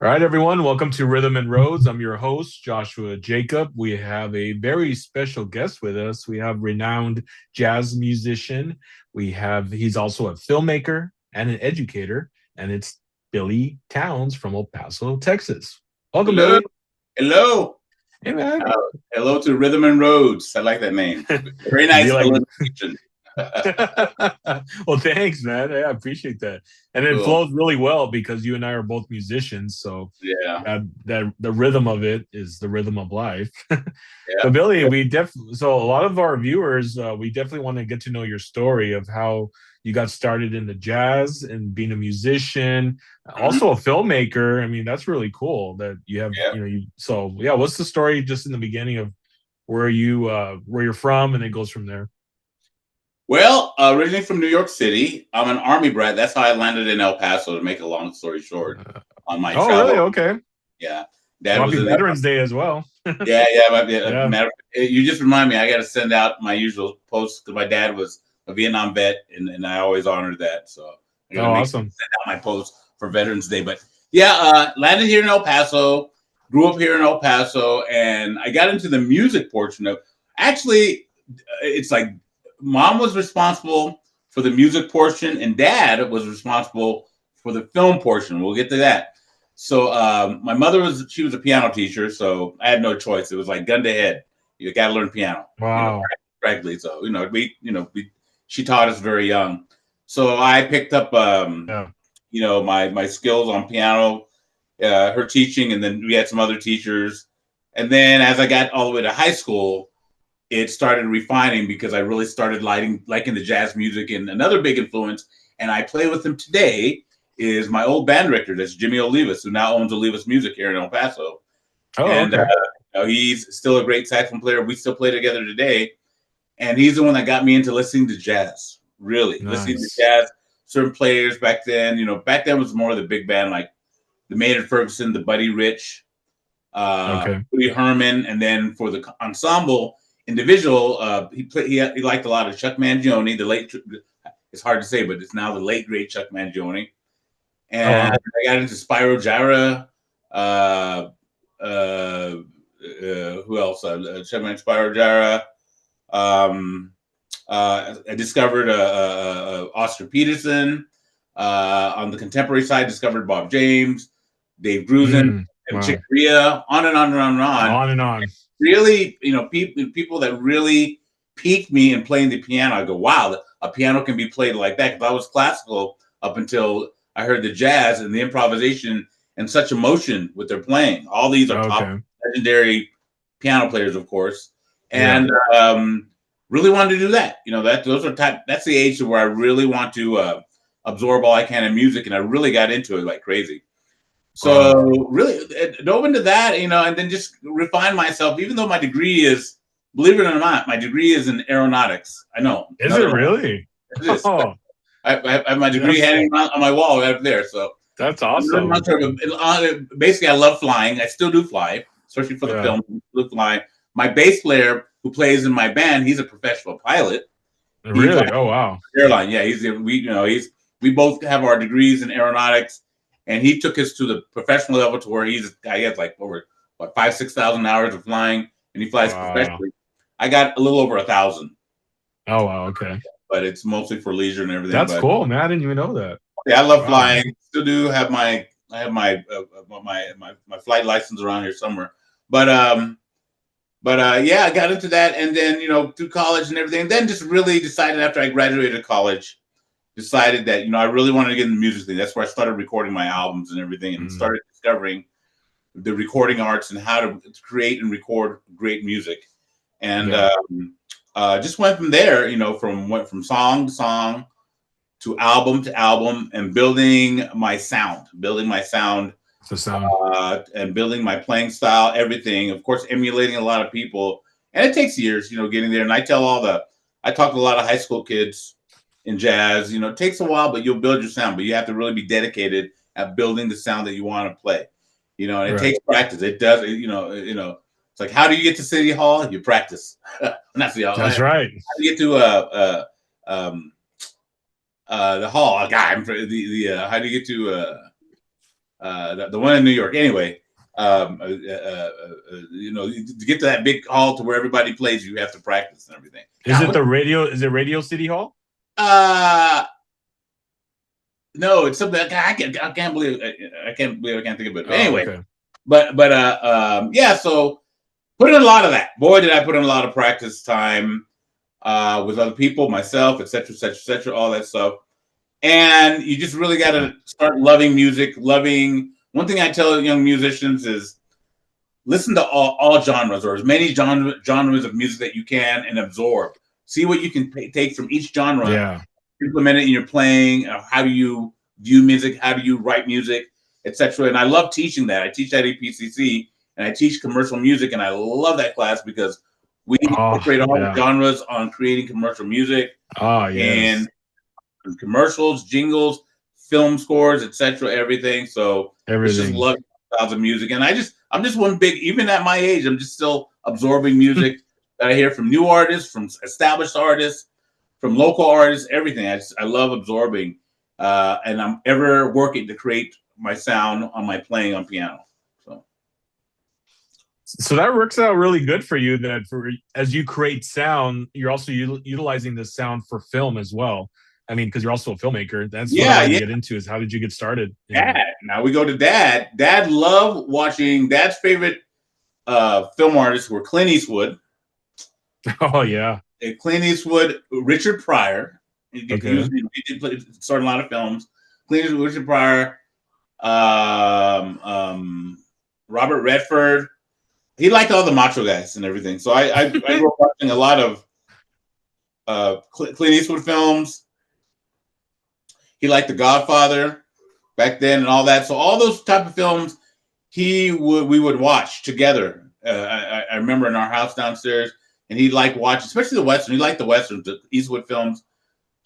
All right, everyone, welcome to Rhythm and Roads. I'm your host, Joshua Jacob. We have a very special guest with us. We have renowned jazz musician. He's also a filmmaker and an educator, and it's Billy Townes from El Paso, Texas. Welcome, Hello, Billy. hello, Hey, man. hello to Rhythm and Roads. I like that name. Very Do you nice like alliteration. well, thanks, man. I appreciate that. And it Cool. flows really well because you and I are both musicians. So Yeah, that the rhythm of it is the rhythm of life. yeah. But Billy, so a lot of our viewers, we definitely want to get to know your story of how you got started in the jazz and being a musician, Mhm. also a filmmaker. I mean, that's really cool that you have, Yeah. so yeah, what's the story just in the beginning of where you're from and it goes from there? Well, originally from New York City, I'm an Army brat. That's how I landed in El Paso. To make a long story short, Uh, on my oh, really? travel. Okay. Yeah, Dad Well, was happy in the. Veterans Day as well. Yeah, yeah. Yeah. Matter. You just remind me. I got to send out my usual posts because my dad was a Vietnam vet, and I always honored that. So I got Oh, to make sure to awesome. send out my post for Veterans Day. But yeah, landed here in El Paso, grew up here in El Paso, and I got into the music portion of. Actually, it's like mom was responsible for the music portion, and dad was responsible for the film portion. We'll get to that. So my mother was a piano teacher, so I had no choice. It was like gun to head. You got to learn piano, Wow. practically. So she taught us very young. So I picked up Yeah. my skills on piano, her teaching, and then we had some other teachers. And then as I got all the way to high school, it started refining because I really started liking the jazz music. And another big influence, and I play with him today, is my old band director. That's Jimmy Olivas, who now owns Olivas Music here in El Paso. Oh, And okay. he's still a great saxophone player. We still play together today. And he's the one that got me into listening to jazz, really listening to Nice. jazz. Certain players back then, back then was more of the big band, like the Maynard Ferguson, the Buddy Rich, Okay. Woody Herman, and then for the ensemble individual, he liked a lot of Chuck Mangione, the late. It's hard to say, but it's now the late great Chuck Mangione. Oh, And wow. I got into Spyro Gyra. Uh, uh, who else? Chuck Man, Spyro Gyra. Um, I discovered Oscar Peterson. On the contemporary side, discovered Bob James, Dave Grusin, Mm, and Chick wow. Corea, on and on and on and on. On and on. Really, people that really piqued me in playing the piano. I go, wow, a piano can be played like that. Because I was classical up until I heard the jazz and the improvisation and such emotion with their playing. All these are top Okay. legendary piano players, of course, Yeah. and really wanted to do that. That's the age where I really want to absorb all I can in music, and I really got into it like crazy. So Wow. really dove into that, and then just refine myself. Even though my degree is, believe it or not, my degree is in aeronautics. I know Is it another one. really? It is. Oh, I have my degree that's hanging on my wall right up there. So that's really awesome. basically, I love flying. I still do fly, especially for the Yeah. film. I still fly. My bass player, who plays in my band, he's a professional pilot. He flies Really? Oh, wow. airline. Yeah, we both have our degrees in aeronautics, and he took us to the professional level to where he has like over 5,000 to 6,000 hours of flying, and he flies Wow. professionally. I got a little over 1,000, Oh, wow. Okay. but it's mostly for leisure and everything. That's But cool, man. I didn't even know that. yeah, I love Wow. flying. Still do have my flight license around here somewhere. But yeah, I got into that, and then through college and everything. Then just really decided after I graduated college, decided that I really wanted to get in the music thing. That's where I started recording my albums and everything, and Mm, started discovering the recording arts and how to create and record great music. And yeah. just went from there. Went from song to song to album, and building my sound, It's the sound. and building my playing style, everything. Of course, emulating a lot of people, and it takes years, getting there. And I talk to a lot of high school kids in jazz. It takes a while, but you'll build your sound. But you have to really be dedicated at building the sound that you want to play. And it Right. takes practice. It does. It's like, how do you get to City Hall? You practice. Not City Hall. How That's right. do you get to the hall? God, the how do you get to the one in New York. Anyway, to get to that big hall to where everybody plays, you have to practice and everything. Is it the radio? Is it Radio City Hall? No, it's something I can't believe I can't think of it. But anyway, okay. yeah. So put in a lot of that. Boy, did I put in a lot of practice time with other people, myself, etc., all that stuff. And you just really got to start loving music. One thing I tell young musicians is listen to all genres, or as many genres of music that you can, and absorb. See what you can take from each genre. Yeah. Implement it in your playing. How do you view music? How do you write music, etc. And I love teaching that. I teach at APCC, and I teach commercial music, and I love that class because we incorporate all the genres on creating commercial music. Yes. And commercials, jingles, film scores, etc. Everything. So it's just love styles of music, and I'm just one big. Even at my age, I'm just still absorbing music that I hear from new artists, from established artists, from local artists, everything. I love absorbing, and I'm ever working to create my sound on my playing on piano. So that works out really good for you. That as you create sound, you're also utilizing the sound for film as well. I mean, because you're also a filmmaker. That's what I wanted to get into. Is how did you get started? Dad. Now we go to Dad. Dad loved watching. Dad's favorite film artists were Clint Eastwood. Oh yeah. Clint Eastwood, Richard Pryor. He did start a lot of films. Clint Eastwood, Richard Pryor, Robert Redford. He liked all the macho guys and everything. So I grew up watching a lot of Clint Eastwood films. He liked The Godfather back then and all that. So all those type of films we would watch together. I remember in our house downstairs. And he liked watching, especially the Western. He liked the Westerns, the Eastwood films.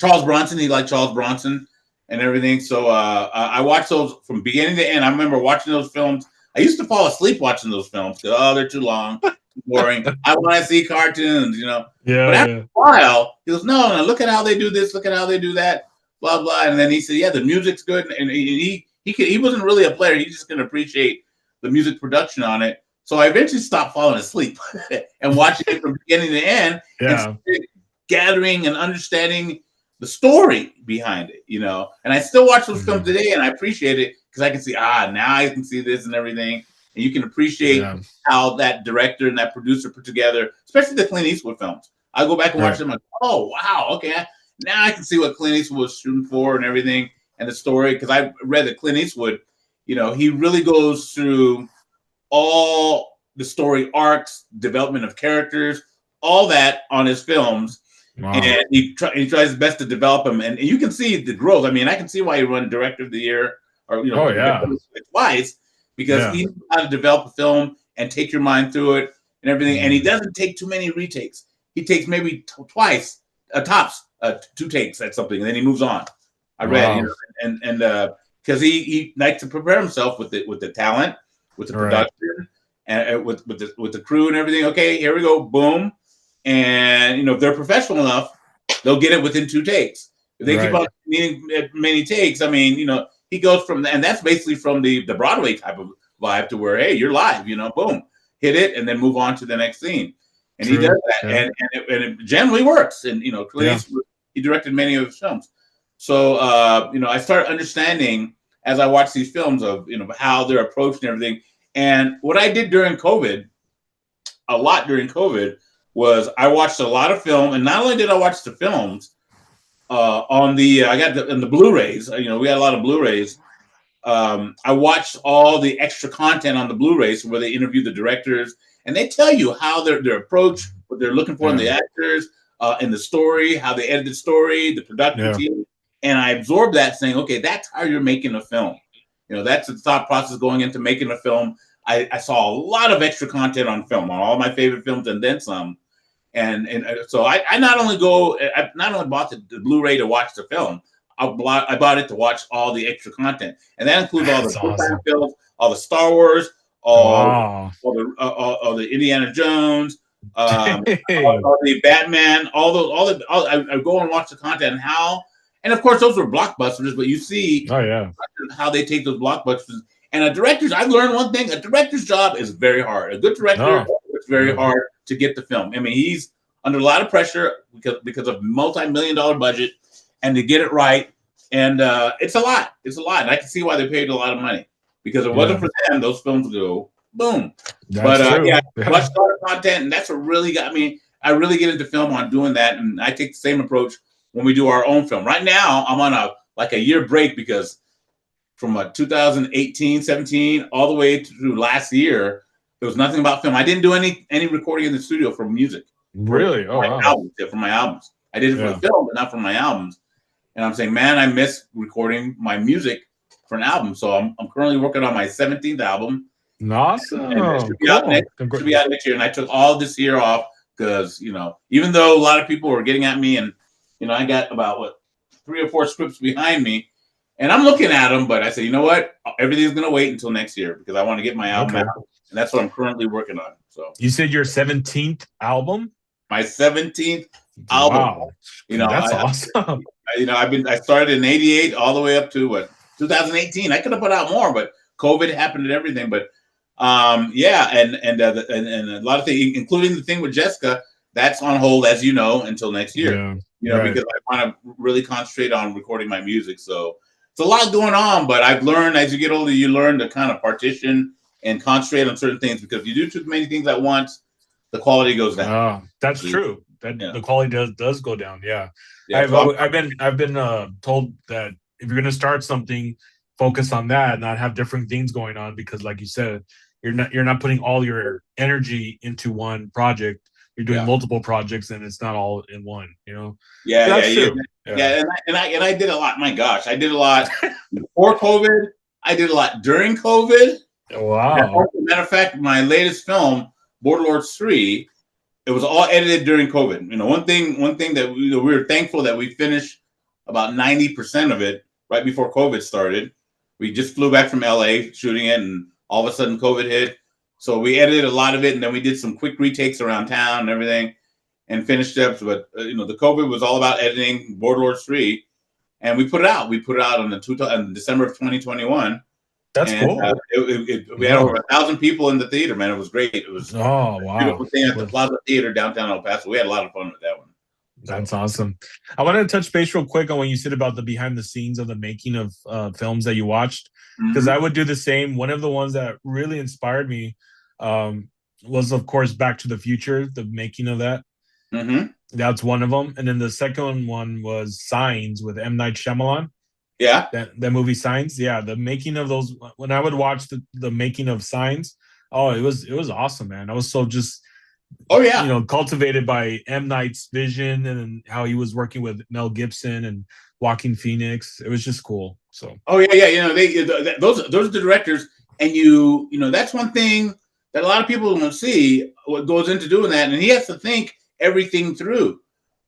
Charles Bronson, he liked Charles Bronson and everything. So I watched those from beginning to end. I remember watching those films. I used to fall asleep watching those films because, they're too long, too boring. I want to see cartoons, Yeah. But after a while, he goes, no, look at how they do this. Look at how they do that, blah, blah. And then he said, yeah, the music's good. And he wasn't really a player. He just can appreciate the music production on it. So I eventually stopped falling asleep and watching it from beginning to end, and gathering and understanding the story behind it, And I still watch those films today, and I appreciate it because I can see, now I can see this and everything, and you can appreciate how that director and that producer put together, especially the Clint Eastwood films. I go back and watch them, like, oh wow, okay, now I can see what Clint Eastwood was shooting for and everything, and the story. Because I read that Clint Eastwood, he really goes through all the story arcs, development of characters, all that on his films. Wow. And he tries his best to develop them. And you can see the growth. I mean, I can see why he won Director of the Year or, twice, because he knows how to develop a film and take your mind through it and everything. And he doesn't take too many retakes. He takes maybe twice, tops, 2 takes at something, and then he moves on. I read, and because he likes to prepare himself with the talent, with the production, and with the crew and everything. Okay, here we go, boom. And if they're professional enough, they'll get it within 2 takes. If they keep on needing many takes, I mean, he goes from, and that's basically from the Broadway type of vibe to where, hey, you're live, boom, hit it, and then move on to the next scene. And he does that, and it generally works. And he directed many of his films. So I started understanding as I watched these films of how they're approaching everything. And what I did during COVID, was I watched a lot of film, and not only did I watch the films on the I got the Blu-rays. We had a lot of Blu-rays. I watched all the extra content on the Blu-rays where they interview the directors, and they tell you how their approach, what they're looking for in the actors, in the story, how they edit the story, the production team. And I absorbed that, saying, okay, that's how you're making a film. That's the thought process going into making a film. I saw a lot of extra content on film, on all my favorite films, and then some. And so I not only bought the Blu-ray to watch the film, I bought it to watch all the extra content, and that includes all the films, all the Star Wars, all the Indiana Jones, all the Batman, I go and watch the content and of course those were blockbusters, but you see how they take those blockbusters And I've learned one thing: a director's job is very hard. A good director, it's very hard to get the film. I mean, he's under a lot of pressure because of multi-million-dollar budget, and to get it right. And it's a lot. It's a lot. And I can see why they paid a lot of money, because if it wasn't for them, those films would go boom. That's true. Yeah, much starter content, and that's what really got me. I really get into film on doing that, and I take the same approach when we do our own film. Right now, I'm on a year break because from 2018, 17, all the way through last year, there was nothing about film. I didn't do any recording in the studio for music. Really? For my albums. I did it for the film, but not for my albums. And I'm saying, man, I miss recording my music for an album. So I'm currently working on my 17th album. Awesome. And it should be out next year. And I took all this year off because, even though a lot of people were getting at me, and, I got about 3 or 4 scripts behind me, and I'm looking at them, but I said, you know what? Everything's going to wait until next year because I want to get my album out. And that's what I'm currently working on. So you said your 17th album? My 17th album. Wow. That's awesome. I started in 88 all the way up to 2018. I could have put out more, but COVID happened and everything. But and a lot of things, including the thing with Jessica, that's on hold, as you know, until next year. Because I want to really concentrate on recording my music. So it's a lot going on, but I've learned as you get older, you learn to kind of partition and concentrate on certain things, because if you do too many things at once, the quality goes down. That's true. The quality does go down. Yeah. I've been told that if you're going to start something, focus on that, not have different things going on, because like you said, you're not putting all your energy into one project. You're doing multiple projects, and it's not all in one. That's true. And I did a lot. My gosh, I did a lot before COVID. I did a lot during COVID. Wow. As a matter of fact, my latest film, Borderlords 3, it was all edited during COVID. One thing that we were thankful that we finished about 90% of it right before COVID started. We just flew back from LA shooting it, and all of a sudden COVID hit. So we edited a lot of it, and then we did some quick retakes around town and everything, and finished up. But the COVID was all about editing Borderlords 3, and we put it out. We put it out in December of 2021. That's cool. We had over 1,000 people in the theater, man. It was great. It was wow. Beautiful thing at the Plaza Theater downtown El Paso. We had a lot of fun with that one. That's awesome. I wanted to touch base real quick on when you said about the behind the scenes of the making of films that you watched, because I would do the same. One of the ones that really inspired me was, of course, Back to the Future, the making of that. That's one of them. And then the second one was Signs with M. Night Shyamalan. Yeah. That movie Signs. Yeah. The making of those, when I would watch the making of Signs, it was awesome, man. I was so just cultivated by M. Night's vision and how he was working with Mel Gibson and Joaquin Phoenix. It was just cool. So those are the directors, and that's one thing that a lot of people don't see what goes into doing that, and he has to think everything through.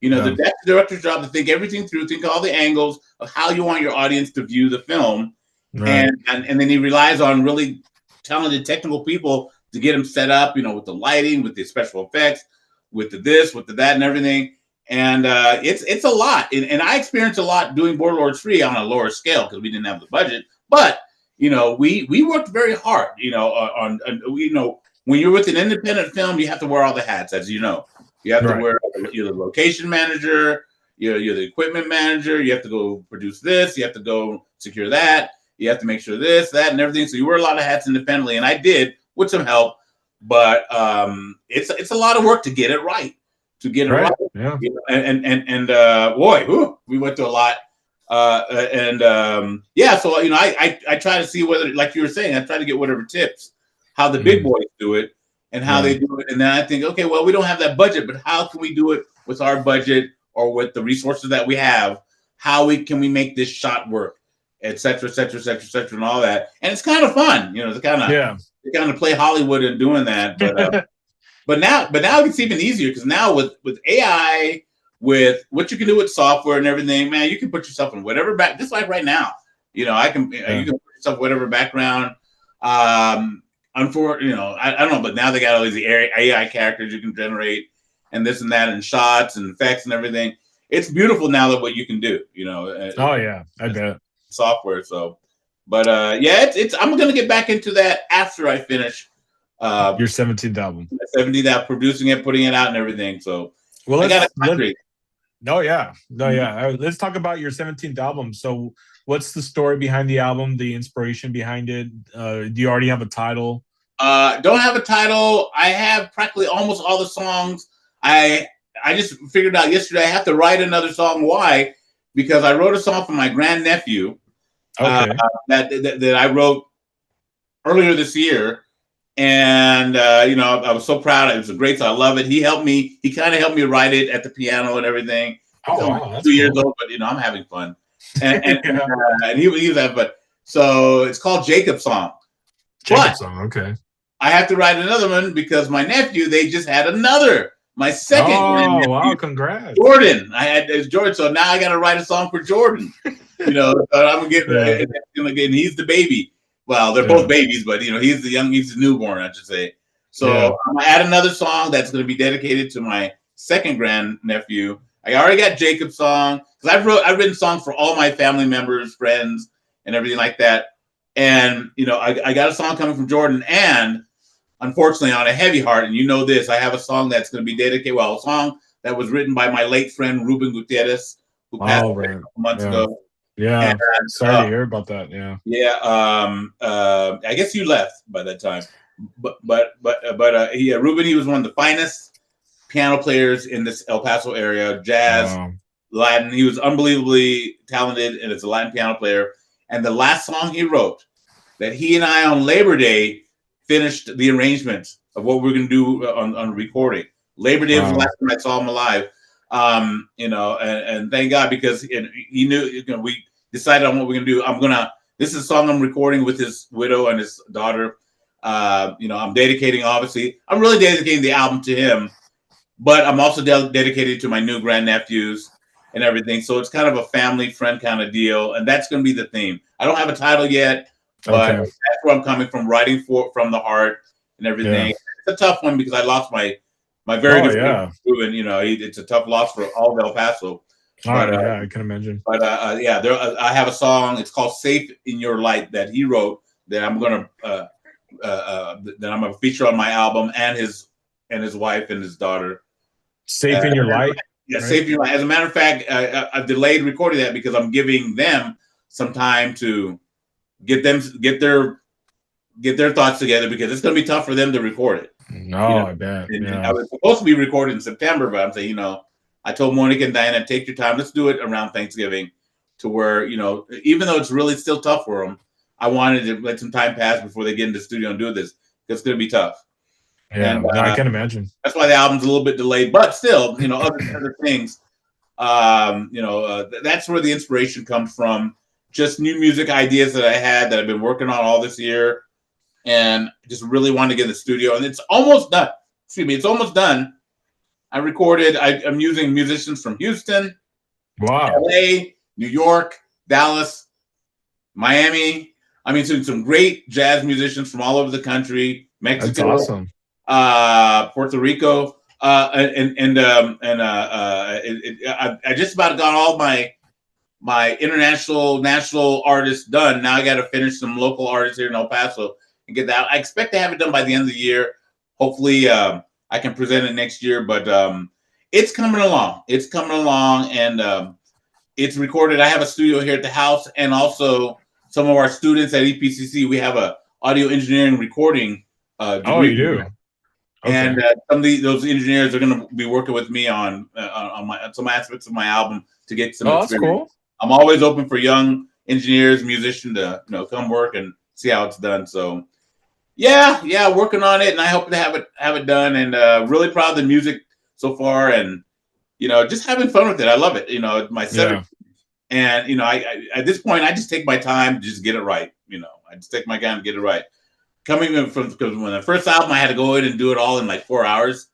That's the director's job, to think everything through, think all the angles of how you want your audience to view the film, and then he relies on really talented technical people to get him set up, with the lighting, with the special effects, with the this, with the that, and everything. And it's a lot. And I experienced a lot doing Borderlords 3 on a lower scale because we didn't have the budget. But we worked very hard. When you're with an independent film, you have to wear all the hats, as you know. You have to wear. You're the location manager. You're the equipment manager. You have to go produce this. You have to go secure that. You have to make sure this, that, and everything. So you wear a lot of hats independently, and I did with some help. But it's a lot of work to get it right. To get it right. Yeah. Boy, we went through a lot. So I try to see whether, like you were saying, I try to get whatever tips how the big boys do it and how they do it, and then I think, okay, well, we don't have that budget, but how can we do it with our budget or with the resources that we have? How can we make this shot work, et cetera, et cetera, et cetera, et cetera, and all that? And it's kind of fun, to kind of play Hollywood and doing that, but. But now it's even easier, because now with AI, with what you can do with software and everything, man, you can put yourself in whatever just like right now, you can put yourself in whatever background. I don't know, but now they got all these AI characters you can generate and this and that and shots and effects and everything. It's beautiful now that what you can do, I bet. Software. So But yeah, it's I'm gonna get back into that after I finish Your 17th album. 70 that producing it, putting it out, and everything. So Well, I got to let concentrate. no, yeah, no, yeah. Let's talk about your 17th album. So, what's the story behind the album? The inspiration behind it? Do you already have a title? Don't have a title. I have practically almost all the songs. I just figured out yesterday I have to write another song. Why? Because I wrote a song for my grandnephew Okay. that I wrote earlier this year. And you know, I was so proud. It was a great song. I love it. He helped me. He kind of helped me write it at the piano and everything. He's Oh only wow, that's 2 years cool. old, but you know, I'm having fun. And Yeah. and he was having fun. So it's called Jacob's Song. But Jacob song. Okay. I have to write another one because my nephew, they just had my second Oh wow, grandnephew, congrats. Jordan. I had as Jordan, so now I got to write a song for Jordan. You know, so I'm Yeah. gonna get. He's the baby. Well, they're both Yeah. babies, but you know, he's the newborn, I should say. Yeah. So I'm gonna add another song that's gonna be dedicated to my second grandnephew. I already got Jacob's song because I've written songs for all my family members, friends, and everything like that. And you know, I got a song coming from Jordan, and unfortunately, on a heavy heart, and you know this, I have a song that's going to be dedicated. Well, a song that was written by my late friend Ruben Gutierrez, who passed Oh away a right. couple months Yeah. ago. And Yeah. Sorry to hear about that. Yeah. yeah, I guess you left by that time, but Ruben, he was one of the finest piano players in this El Paso area, jazz, Wow. Latin. He was unbelievably talented, and it's a Latin piano player. And the last song he wrote, that he and I on Labor Day finished the arrangements of what we're going to do on recording. Labor Day was the Wow. last time I saw him alive. You know, and thank God, because he knew, you know, we decided on what we're going to do. This is a song I'm recording with his widow and his daughter. You know, I'm really dedicating the album to him, but I'm also dedicated to my new grandnephews and everything. So it's kind of a family friend kind of deal. And that's going to be the theme. I don't have a title yet, but Okay. that's where I'm coming from, writing from the heart and everything. Yeah. It's a tough one because I lost my very Oh good friend, yeah. Ruben. You know, it's a tough loss for all of El Paso. But Oh yeah, I can imagine. yeah, I have a song. It's called "Safe in Your Light" that he wrote that I'm gonna feature on my album, and his wife and his daughter. Safe in your light. Yeah, Right. "Safe in Your Light." As a matter of fact, I've delayed recording that because I'm giving them some time to get their thoughts together, because it's going to be tough for them to record it. You No, know, I bet. and I Yeah. was supposed to be recorded in September, but I'm saying, you know, I told Monica and Diana, take your time. Let's do it around Thanksgiving, to where, you know, even though it's really still tough for them, I wanted to let some time pass before they get into the studio and do this. It's going to be tough. Yeah. And No, I can imagine. that's why the album's a little bit delayed, but still, you know, other things, you know, that's where the inspiration comes from. Just new music ideas that I had that I've been working on all this year, and just really wanted to get in the studio, and it's almost done. Excuse me, it's almost done. I'm using musicians from Houston, Wow. LA, New York, Dallas, Miami. I mean, some great jazz musicians from all over the country, That's Mexico, awesome. Puerto Rico, I just about got all my international, national artists done. Now I got to finish some local artists here in El Paso and get that. I expect to have it done by the end of the year. Hopefully, I can present it next year. But it's coming along. It's coming along, and it's recorded. I have a studio here at the house, and also some of our students at EPCC. We have a audio engineering recording Oh, degree you do? program. Okay. And some of those engineers are going to be working with me on some aspects of my album to get some Oh, that's experience. cool. I'm always open for young engineers, musicians to, you know, come work and see how it's done. So yeah, working on it, and I hope to have it done. And really proud of the music so far, and you know, just having fun with it. I love it. You know, my seventh, Yeah. and you know, I at this point, I just take my time to just get it right. You know, I just take my time to get it right. Coming from, because when the first album, I had to go in and do it all in like 4 hours.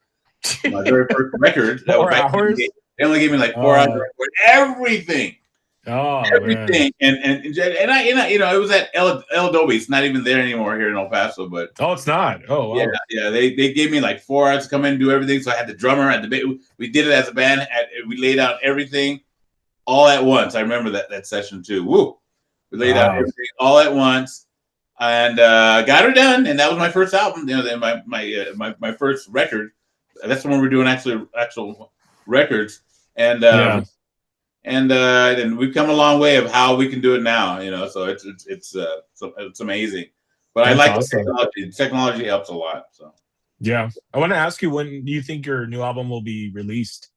My very first record, that was 4 hours. they only gave me like 4 hours to record everything. Oh man. Everything, and I, you know, it was at El Adobe. It's not even there anymore here in El Paso, but Oh, it's not. Oh yeah, wow. yeah. They gave me like 4 hours to come in and do everything. So I had the drummer, we did it as a band. We laid out everything all at once. I remember that session too. Woo! We laid out everything all at once, and got her done. And that was my first album. You know, my first record. That's when we're doing actual records. And and we've come a long way of how we can do it now. You know, so it's amazing. But I like awesome. Technology. Technology helps a lot. So yeah, I want to ask you, when do you think your new album will be released?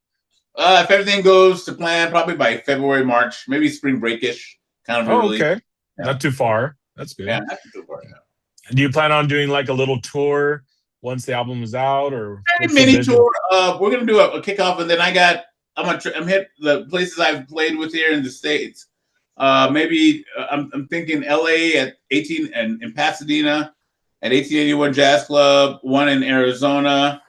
If everything goes to plan, probably by February, March, maybe spring breakish kind of. Oh, okay, yeah. Not too far. That's good. Yeah, not too far. Yeah. Do you plan on doing like a little tour once the album is out, or a mini tour? We're gonna do a kickoff, and then I'm hit the places I've played with here in the States. Maybe I'm thinking LA at 18 and in Pasadena at 1881 Jazz Club, one in Arizona.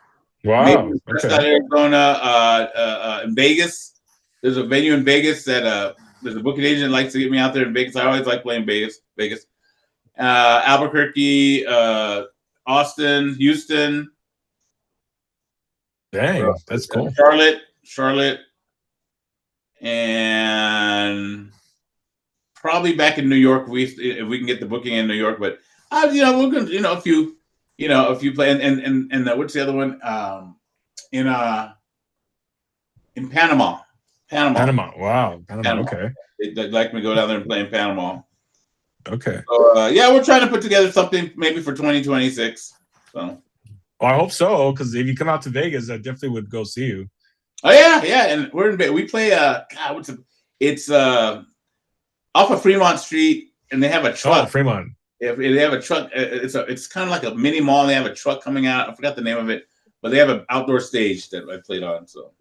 Wow. Okay. Arizona, in Vegas. There's a venue in Vegas that there's a booking agent that likes to get me out there in Vegas. I always like playing Vegas. Albuquerque, Austin, Houston. Dang, that's cool. Charlotte, and probably back in New York if we can get the booking in New York. But we're gonna a few play and what's the other one? In Panama. Wow. Panama. Okay. They'd like me to go down there and play in Panama. Okay. So, we're trying to put together something maybe for 2026. So. Well, I hope so, because if you come out to Vegas, I definitely would go see you. Oh yeah, and we play. It's off of Fremont Street, and they have a truck. Oh, Fremont. They have a truck. It's kind of like a mini mall. And they have a truck coming out. I forgot the name of it, but they have an outdoor stage that I played on. So.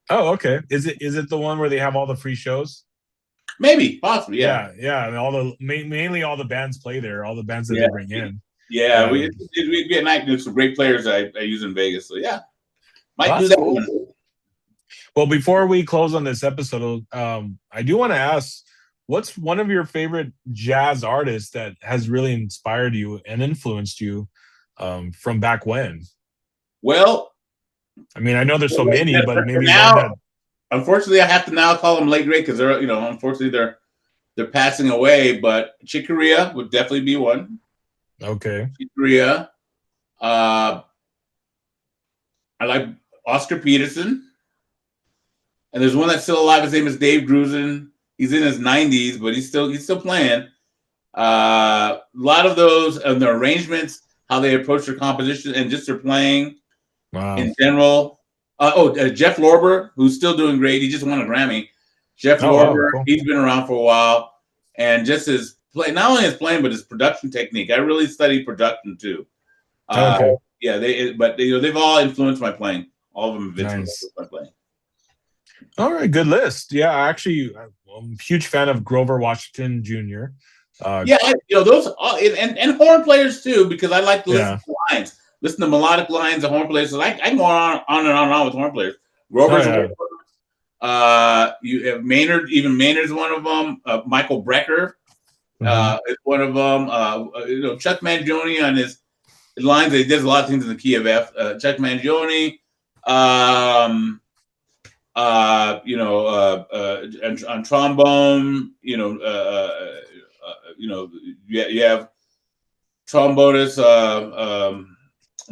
Oh, okay. Is it the one where they have all the free shows? Maybe, possibly, yeah. Yeah. And mainly all the bands play there. All the bands that they bring in. Yeah, we get night. There's some great players I use in Vegas. So yeah, might do that one. Well, before we close on this episode, I do want to ask, what's one of your favorite jazz artists that has really inspired you and influenced you from back when? Well, I mean, I know there's so many, but maybe now, one that... Unfortunately, I have to now call them late great because they're, unfortunately they're passing away. But Chick Corea would definitely be one. Okay. Chick Corea. I like Oscar Peterson. And there's one that's still alive. His name is Dave Grusin. He's in his 90s, but he's still playing. A lot of those and the arrangements, how they approach their composition and just their playing in general. Jeff Lorber, who's still doing great. He just won a Grammy. Jeff Lorber, cool. He's been around for a while, and just his play, not only his playing but his production technique. I really study production too. Okay. Yeah, they've all influenced my playing. All of them have influenced my playing. All right, good list. Yeah, actually, I'm a huge fan of Grover Washington Jr. Those and horn players too, because I like to listen to lines. Listen to melodic lines of horn players. So I can go on and on with horn players. Grover's you have Maynard. Even Maynard's one of them. Michael Brecker is one of them. Chuck Mangione on his lines. He does a lot of things in the key of F. Chuck Mangione. On trombone. You have trombonist.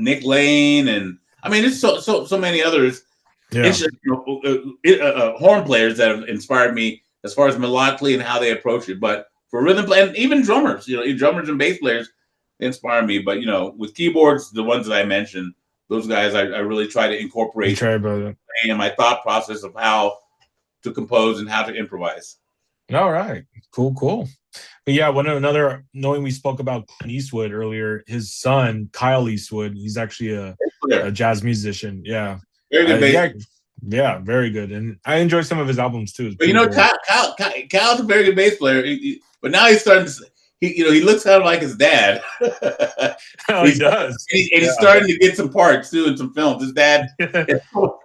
Nick Lane, and I mean, there's so many others. Yeah. It's just horn players that have inspired me as far as melodically and how they approach it. But for rhythm play, and even drummers, drummers and bass players, they inspire me. But with keyboards, the ones that I mentioned, those guys, I really try to incorporate in my thought process of how to compose and how to improvise. All right, cool. But yeah, knowing we spoke about Clint Eastwood earlier, his son Kyle Eastwood, he's actually a jazz musician. Yeah, very good bass. Yeah, very good, and I enjoy some of his albums too. But Kyle's a very good bass player. But now he's starting to, he looks kind of like his dad. He does, and he's starting to get some parts too in some films. His dad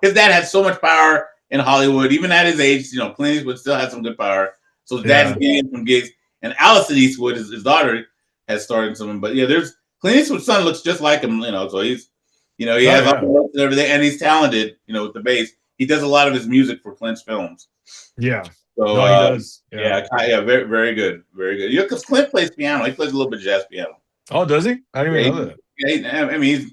has so much power in Hollywood, even at his age. Clint Eastwood still has some good power. So his dad's getting some gigs. And Allison Eastwood, his daughter, has started some. But there's Clint Eastwood's son looks just like him, so he's, he has all and everything, and he's talented, with the bass. He does a lot of his music for Clint's films. Yeah. So No, he does. Yeah. yeah, very very good, very good. Because Clint plays piano. He plays a little bit of jazz piano. Oh, does he? I didn't Yeah, even know that. I mean, he's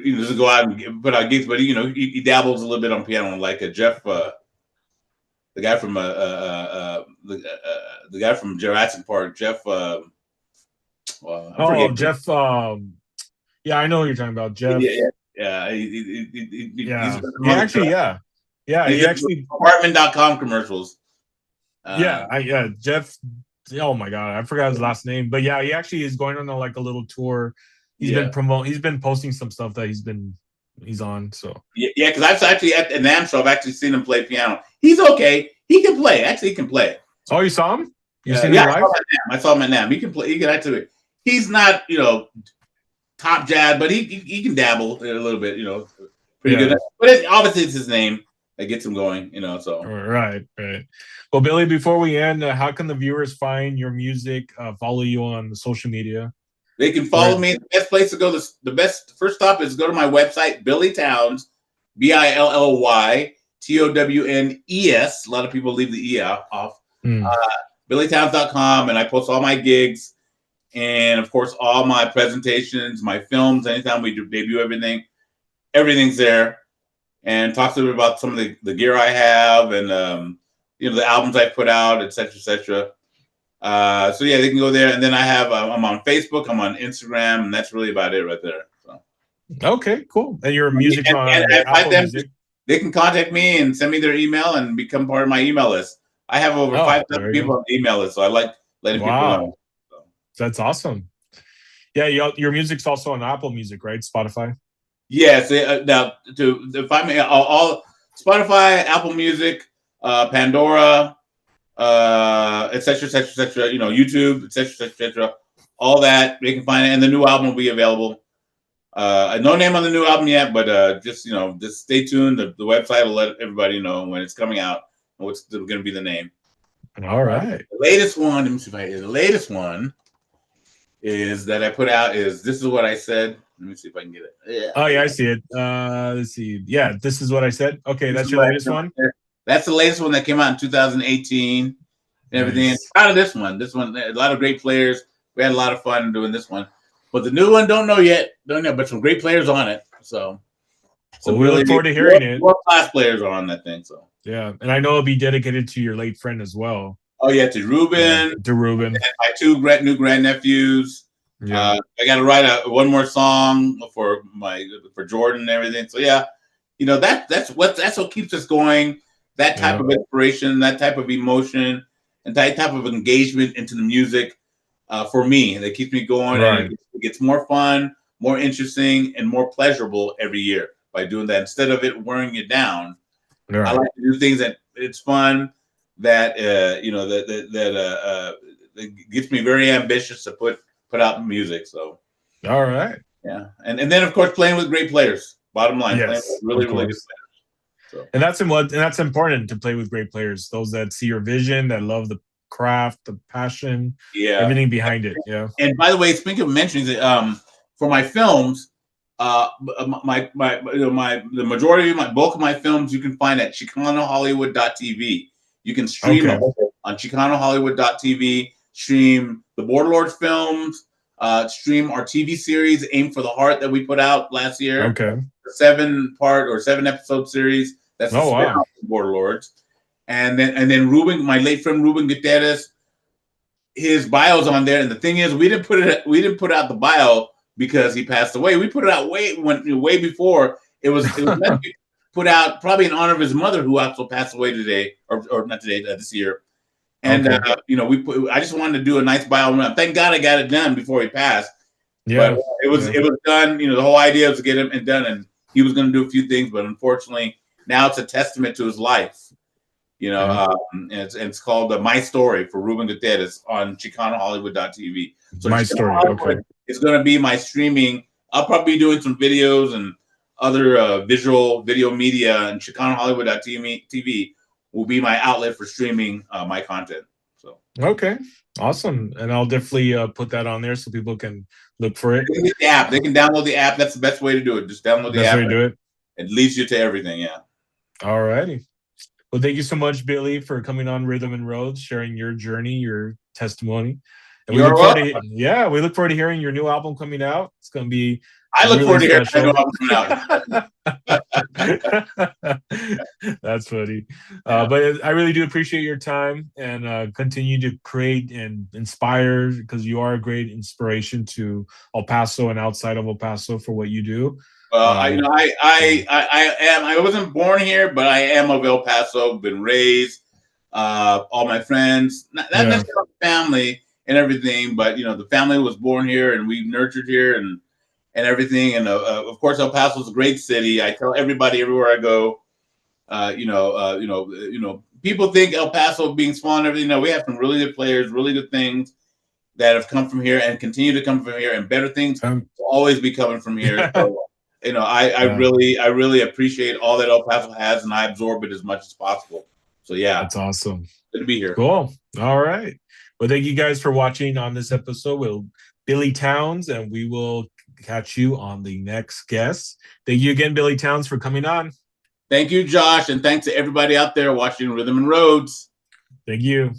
he doesn't go out and put out gigs, but he dabbles a little bit on piano, like a Jeff, the guy from the guy from Jurassic Park, Jeff. Well, I Oh, forget. Jeff. Yeah, I know what you're talking about, Jeff. Yeah, yeah, yeah. He's Yeah, done some he other actually. stuff. Yeah, yeah, He's he done actually. apartment.com commercials. Yeah, yeah, Jeff. Oh my God, I forgot his last name, but yeah, he actually is going on like a little tour. Yeah, He's been posting some stuff that he's on. So yeah. Because I've actually at NAMM show, I've actually seen him play piano. He's okay. He can play. Actually, he can play. oh, you saw him? You seen Yeah, him live? I saw him at NAMM. He can play. He can actually. He's not top jazz, but he can dabble a little bit. Pretty Yeah. good. But obviously it's his name that gets him going. So Right, right. Well, Billy, before we end, how can the viewers find your music, follow you on social media? they can follow me. The best place to go. The best first stop is go to my website, Billy Townes, BILLYTOWNES. A lot of people leave the E off. BillyTownes.com, and I post all my gigs, and of course all my presentations, my films. Anytime we do debut everything's there. And talks a little bit about some of the gear I have and the albums I put out, etc., etc. So yeah, they can go there, and then I'm on Facebook, I'm on Instagram, and that's really about it right there. So. Okay, cool. And your music's on Apple Music. They can contact me and send me their email and become part of my email list. I have over 5,000 people on the email list, so I like letting people know. So. That's awesome. Yeah, your music's also on Apple Music, right? Spotify. Yes. Now to find me all Spotify, Apple Music, Pandora, etc., etc., etc. YouTube, etc., etc. All that they can find it, and the new album will be available. No name on the new album yet, but just stay tuned. The website will let everybody know when it's coming out and what's going to be the name. All right. The latest one. Let me see if I hear the latest one. Is that I put out is This Is What I Said. Let me see if I can get it. Yeah. Oh yeah, I see it. Let's see. Yeah, This Is What I Said. Okay, that's your latest one. That's the latest one that came out in 2018 and everything. Nice. Out of this one, a lot of great players. We had a lot of fun doing this one, but the new one don't know yet. But some great players on it. So we look forward to hearing it. More class players are on that thing. So yeah, and I know it'll be dedicated to your late friend as well. Oh yeah, to Ruben. Yeah, to Ruben. My two new grandnephews. Yeah. I got to write one more song for Jordan and everything. So yeah, that's what keeps us going. That type of inspiration, that type of emotion, and that type of engagement into the music for me that keeps me going. Right. And it gets more fun, more interesting, and more pleasurable every year by doing that. Instead of it wearing you down, right. I like to do things that it's fun. That that gets me very ambitious to put out music. So, all right, yeah, and then of course playing with great players. Bottom line, yes, really good players. So. And that's important to play with great players. Those that see your vision, that love the craft, the passion, everything behind it. Yeah. And by the way, speaking of mentioning it, for my films, the majority of bulk of my films you can find at ChicanoHollywood.tv. You can stream on ChicanoHollywood.tv, stream the Borderlords films, stream our TV series, Aim for the Heart, that we put out last year. Okay. A 7-part or 7-episode series. That's the wow. Borderlords. And then Ruben, my late friend Ruben Gutierrez, his bio's on there. And the thing is, we didn't put out the bio because he passed away. We put it out way before. It was put out probably in honor of his mother, who also passed away today, or not today, this year. And I just wanted to do a nice bio. Thank God I got it done before he passed. Yeah, but it was done. The whole idea was to get him done, and he was going to do a few things, but unfortunately, now it's a testament to his life. And it's called My Story for Ruben Gutierrez on ChicanoHollywood.tv. So My Story. Okay, it's going to be my streaming. I'll probably be doing some videos and other video media, and ChicanoHollywood.tv will be my outlet for streaming my content. So okay, awesome, and I'll definitely put that on there so people can look for it. They can get the app. They can download the app. That's the best way to do it. Just download the app. Way to do it. It leads you to everything. Yeah. All righty. Well, thank you so much, Billy, for coming on Rhythm and Roads, sharing your journey, your testimony. And we You're look forward welcome. to, yeah, we look forward to hearing your new album coming out. It's going to be I look really forward to hearing my new special. album coming out. That's funny. Yeah. But I really do appreciate your time and continue to create and inspire because you are a great inspiration to El Paso and outside of El Paso for what you do. Well, Uh, I wasn't born here, but I am of El Paso. Been raised. All my friends, not yeah, necessarily family and everything, but the family was born here and we nurtured here and everything. And of course, El Paso is a great city. I tell everybody everywhere I go. People think El Paso being small and everything. No, we have some really good players, really good things that have come from here and continue to come from here, and better things will always be coming from here. So, yeah, I really appreciate all that El Paso has, and I absorb it as much as possible. So, yeah, that's awesome. good to be here. Cool. All right. Well, thank you guys for watching on this episode with Billy Townes, and we will catch you on the next guest. Thank you again, Billy Townes, for coming on. Thank you, Josh, and thanks to everybody out there watching Rhythm and Roads. Thank you.